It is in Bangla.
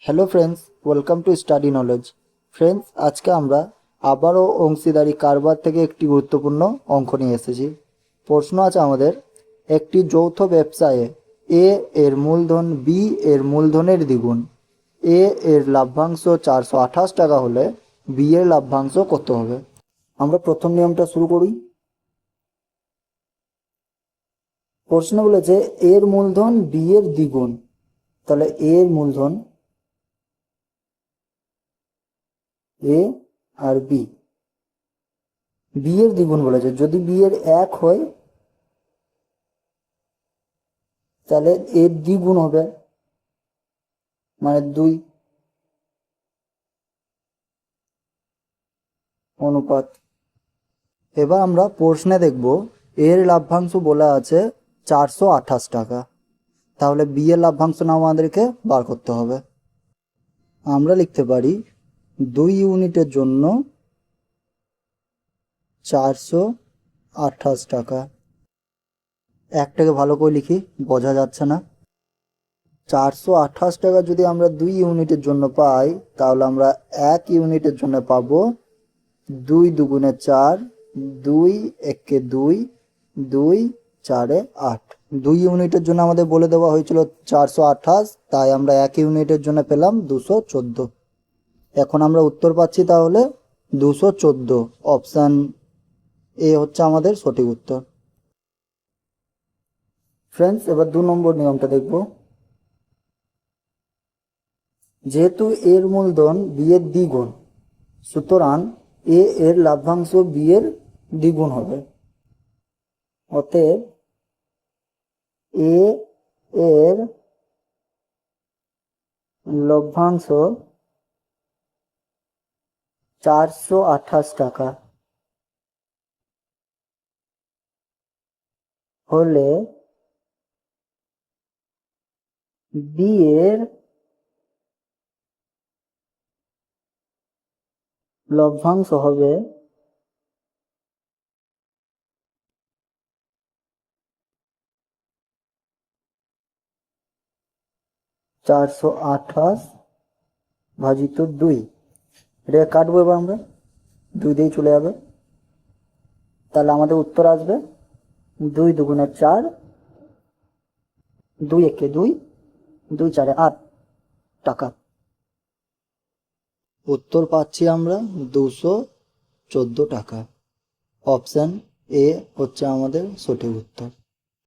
Hello friends, welcome to study knowledge. Friends, আজকে আমরা আবারও অংশীদারি কারবার থেকে একটি গুরুত্বপূর্ণ অঙ্ক নিয়ে এসেছি। প্রশ্ন আছে আমাদের, একটি যৌথ ব্যবসায়ে এ এর মূলধন বি এর মূলধনের দ্বিগুণ। এ এর লভ্যাংশ 428 টাকা হলে বি এর লভ্যাংশ কত হবে? আমরা প্রথম নিয়মটা শুরু করি। প্রশ্ন বলেছে এর মূলধন বি এর দ্বিগুণ, তাহলে এর মূলধন এ আর বি, বি এর দ্বিগুণ বলেছে। যদি বি এর 1 হয় তাহলে এর দ্বিগুণ হবে, মানে 2 অনুপাত। এবার আমরা প্রশ্নে দেখব এর লভ্যাংশ বলা আছে 428 টাকা, তাহলে বি এর লভ্যাংশ নাও আমাদেরকে বার করতে হবে। আমরা লিখতে পারি 2 ইউনিটের জন্য 428 টাকা। একটাকে ভালো করে লিখি, বোঝা যাচ্ছে না। 428 টাকা যদি আমরা 2 ইউনিটের জন্য পাই, তাহলে আমরা 1 ইউনিটের জন্য পাবো 2 দুগুণে 4, 2 একে 2, 2 4 8। 2 ইউনিটের জন্য আমাদের বলে দেওয়া হয়েছিল 428, তাই আমরা 1 ইউনিটের জন্য পেলাম 214। এখন আমরা উত্তর পাচ্ছি তাহলে 214। অপশান এ হচ্ছে আমাদের সঠিক উত্তর। ফ্রেন্ডস, এবার 2 নম্বর নিয়মটা দেখব। যেহেতু এর মূলধন বি এর দ্বিগুণ, সুতরাং এ এর লভ্যাংশ বি এর দ্বিগুণ হবে। অতএব এ এর লভ্যাংশ 428 টাকা হলে বি এর লভ্যাংশ হবে 428 ভাজিত 2। এটা কাটবো এবার আমরা, 2 দিয়েই চলে যাবে। তাহলে আমাদের উত্তর আসবে 2 দুগুণে 4, 2 একে 2, 2 4 8 টাকা। উত্তর পাচ্ছি আমরা 214 টাকা। অপশান এ হচ্ছে আমাদের সঠিক উত্তর।